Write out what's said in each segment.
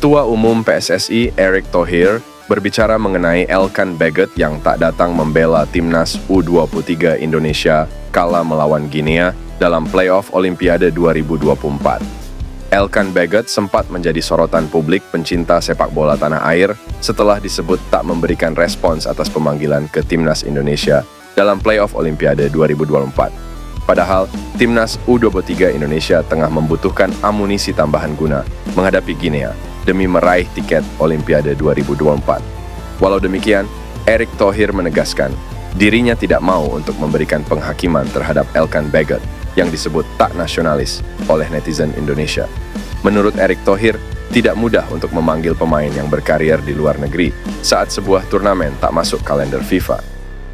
Ketua Umum PSSI Erick Thohir berbicara mengenai Elkan Baggott yang tak datang membela timnas U23 Indonesia kala melawan Guinea dalam playoff Olimpiade 2024. Elkan Baggott sempat menjadi sorotan publik pencinta sepak bola tanah air setelah disebut tak memberikan respons atas pemanggilan ke timnas Indonesia dalam playoff Olimpiade 2024. Padahal, timnas U23 Indonesia tengah membutuhkan amunisi tambahan guna menghadapi Guinea demi meraih tiket Olimpiade 2024. Walau demikian, Erick Thohir menegaskan dirinya tidak mau untuk memberikan penghakiman terhadap Elkan Baggott yang disebut tak nasionalis oleh netizen Indonesia. Menurut Erick Thohir, tidak mudah untuk memanggil pemain yang berkarier di luar negeri saat sebuah turnamen tak masuk kalender FIFA.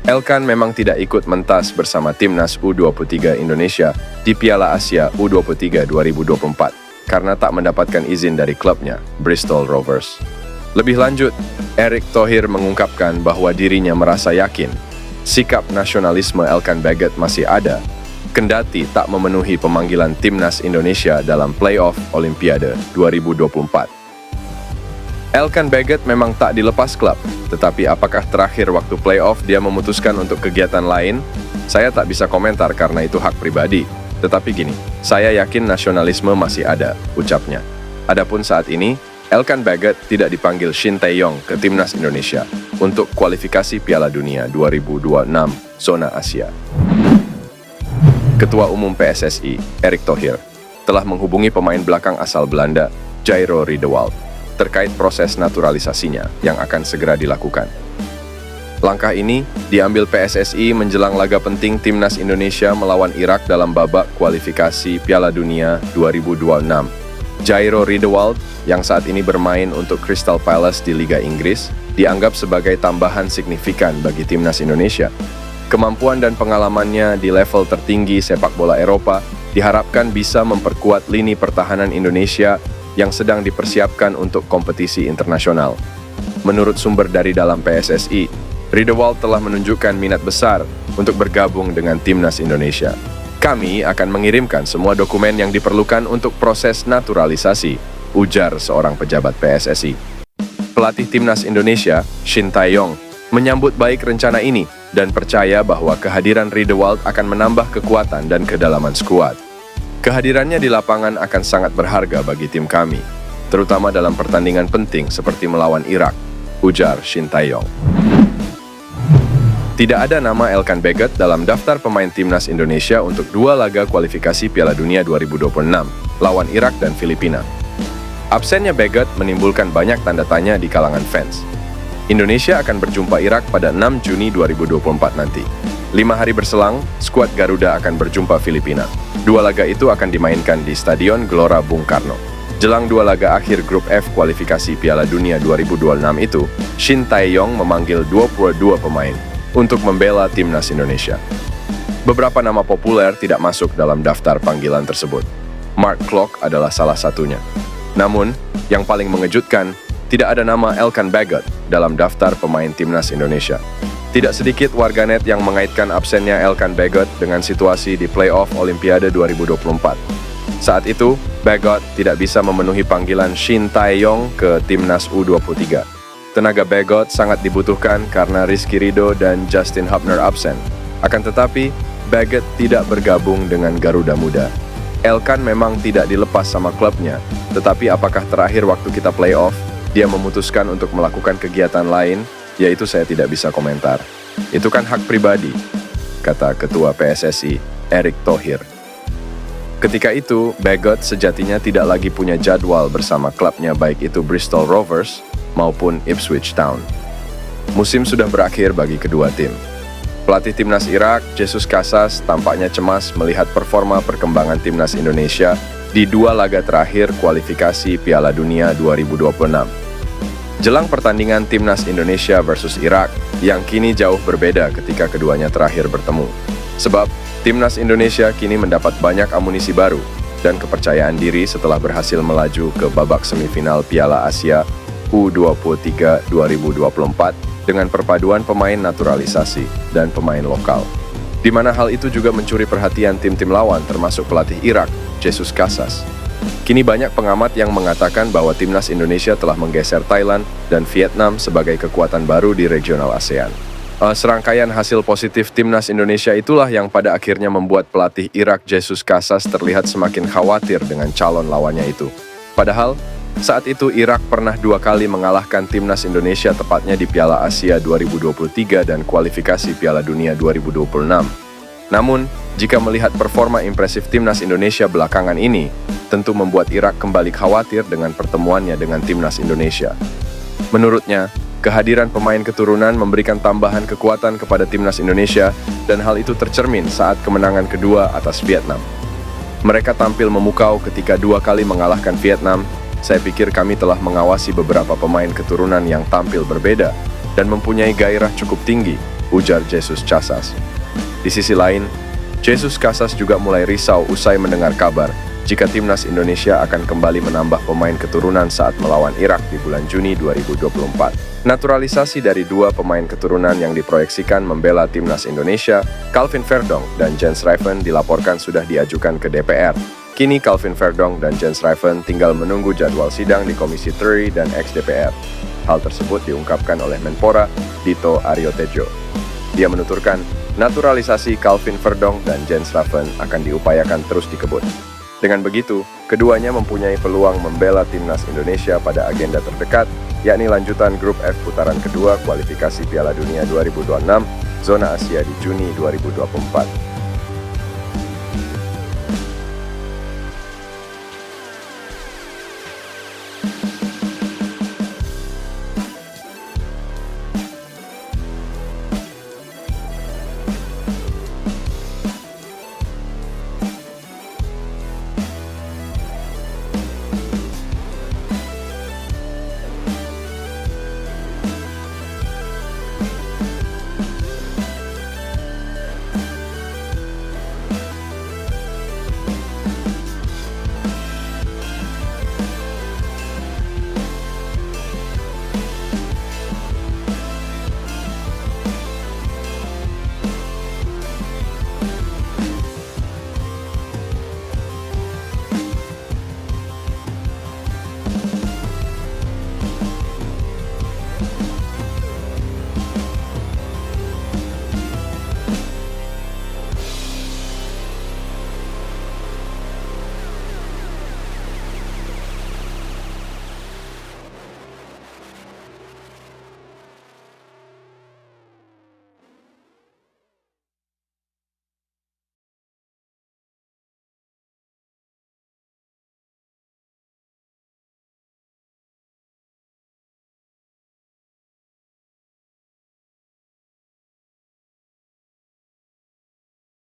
Elkan memang tidak ikut mentas bersama timnas U23 Indonesia di Piala Asia U23 2024 karena tak mendapatkan izin dari klubnya, Bristol Rovers. Lebih lanjut, Erick Thohir mengungkapkan bahwa dirinya merasa yakin sikap nasionalisme Elkan Baggott masih ada, kendati tak memenuhi pemanggilan timnas Indonesia dalam playoff Olimpiade 2024. Elkan Baggott memang tak dilepas klub, tetapi apakah terakhir waktu playoff dia memutuskan untuk kegiatan lain? Saya tak bisa komentar karena itu hak pribadi. Tetapi gini, saya yakin nasionalisme masih ada, ucapnya. Adapun saat ini, Elkan Baggott tidak dipanggil Shin Tae-yong ke timnas Indonesia untuk kualifikasi Piala Dunia 2026 zona Asia. Ketua Umum PSSI, Erick Thohir, telah menghubungi pemain belakang asal Belanda, Jairo Riedewald, terkait proses naturalisasinya yang akan segera dilakukan. Langkah ini diambil PSSI menjelang laga penting timnas Indonesia melawan Irak dalam babak kualifikasi Piala Dunia 2026. Jairo Riedewald, yang saat ini bermain untuk Crystal Palace di Liga Inggris, dianggap sebagai tambahan signifikan bagi timnas Indonesia. Kemampuan dan pengalamannya di level tertinggi sepak bola Eropa diharapkan bisa memperkuat lini pertahanan Indonesia yang sedang dipersiapkan untuk kompetisi internasional. Menurut sumber dari dalam PSSI, Riedewald telah menunjukkan minat besar untuk bergabung dengan timnas Indonesia. Kami akan mengirimkan semua dokumen yang diperlukan untuk proses naturalisasi, ujar seorang pejabat PSSI. Pelatih timnas Indonesia, Shin Tae-yong, menyambut baik rencana ini dan percaya bahwa kehadiran Riedewald akan menambah kekuatan dan kedalaman skuad. Kehadirannya di lapangan akan sangat berharga bagi tim kami, terutama dalam pertandingan penting seperti melawan Irak, ujar Shin Tae-yong. Tidak ada nama Elkan Baggott dalam daftar pemain timnas Indonesia untuk 2 laga kualifikasi Piala Dunia 2026 lawan Irak dan Filipina. Absennya Baggott menimbulkan banyak tanda tanya di kalangan fans. Indonesia akan berjumpa Irak pada 6 Juni 2024 nanti. 5 hari berselang, skuad Garuda akan berjumpa Filipina. 2 laga itu akan dimainkan di Stadion Gelora Bung Karno. Jelang 2 laga akhir grup F kualifikasi Piala Dunia 2026 itu, Shin Tae-yong memanggil 22 pemain untuk membela timnas Indonesia. Beberapa nama populer tidak masuk dalam daftar panggilan tersebut. Mark Klok adalah salah satunya. Namun, yang paling mengejutkan, tidak ada nama Elkan Baggott dalam daftar pemain timnas Indonesia. Tidak sedikit warganet yang mengaitkan absennya Elkan Baggott dengan situasi di playoff Olimpiade 2024. Saat itu, Baggott tidak bisa memenuhi panggilan Shin Tae-yong ke timnas U23. Tenaga Baggott sangat dibutuhkan karena Rizky Ridho dan Justin Hubner absen. Akan tetapi, Baggott tidak bergabung dengan Garuda Muda. Elkan memang tidak dilepas sama klubnya, tetapi apakah terakhir waktu kita playoff, dia memutuskan untuk melakukan kegiatan lain, yaitu saya tidak bisa komentar. Itu kan hak pribadi, kata Ketua PSSI, Erick Thohir. Ketika itu, Baggott sejatinya tidak lagi punya jadwal bersama klubnya baik itu Bristol Rovers maupun Ipswich Town. Musim sudah berakhir bagi kedua tim. Pelatih timnas Irak, Jesus Casas, tampaknya cemas melihat performa perkembangan timnas Indonesia di 2 laga terakhir kualifikasi Piala Dunia 2026. Jelang pertandingan timnas Indonesia versus Irak, yang kini jauh berbeda ketika keduanya terakhir bertemu. Sebab, timnas Indonesia kini mendapat banyak amunisi baru dan kepercayaan diri setelah berhasil melaju ke babak semifinal Piala Asia U23 2024 dengan perpaduan pemain naturalisasi dan pemain lokal. Di mana hal itu juga mencuri perhatian tim-tim lawan termasuk pelatih Irak, Jesus Casas. Kini banyak pengamat yang mengatakan bahwa timnas Indonesia telah menggeser Thailand dan Vietnam sebagai kekuatan baru di regional ASEAN. Serangkaian hasil positif timnas Indonesia itulah yang pada akhirnya membuat pelatih Irak Jesus Casas terlihat semakin khawatir dengan calon lawannya itu. Padahal, saat itu Irak pernah 2 kali mengalahkan timnas Indonesia tepatnya di Piala Asia 2023 dan kualifikasi Piala Dunia 2026. Namun, jika melihat performa impresif timnas Indonesia belakangan ini, tentu membuat Irak kembali khawatir dengan pertemuannya dengan timnas Indonesia. Menurutnya, kehadiran pemain keturunan memberikan tambahan kekuatan kepada timnas Indonesia dan hal itu tercermin saat kemenangan kedua atas Vietnam. Mereka tampil memukau ketika 2 kali mengalahkan Vietnam. Saya pikir kami telah mengawasi beberapa pemain keturunan yang tampil berbeda dan mempunyai gairah cukup tinggi, ujar Jesus Casas. Di sisi lain, Jesus Casas juga mulai risau usai mendengar kabar jika timnas Indonesia akan kembali menambah pemain keturunan saat melawan Irak di bulan Juni 2024. Naturalisasi dari 2 pemain keturunan yang diproyeksikan membela timnas Indonesia, Calvin Verdonk dan Jens Rijven dilaporkan sudah diajukan ke DPR. Kini Calvin Verdonk dan Jens Rijven tinggal menunggu jadwal sidang di Komisi 3 dan ex-DPR. Hal tersebut diungkapkan oleh Menpora, Dito Aryo Tejo. Dia menuturkan, naturalisasi Calvin Verdonk dan Jens Rijven akan diupayakan terus dikebut. Dengan begitu, keduanya mempunyai peluang membela timnas Indonesia pada agenda terdekat, yakni lanjutan grup F putaran kedua kualifikasi Piala Dunia 2026, zona Asia di Juni 2024.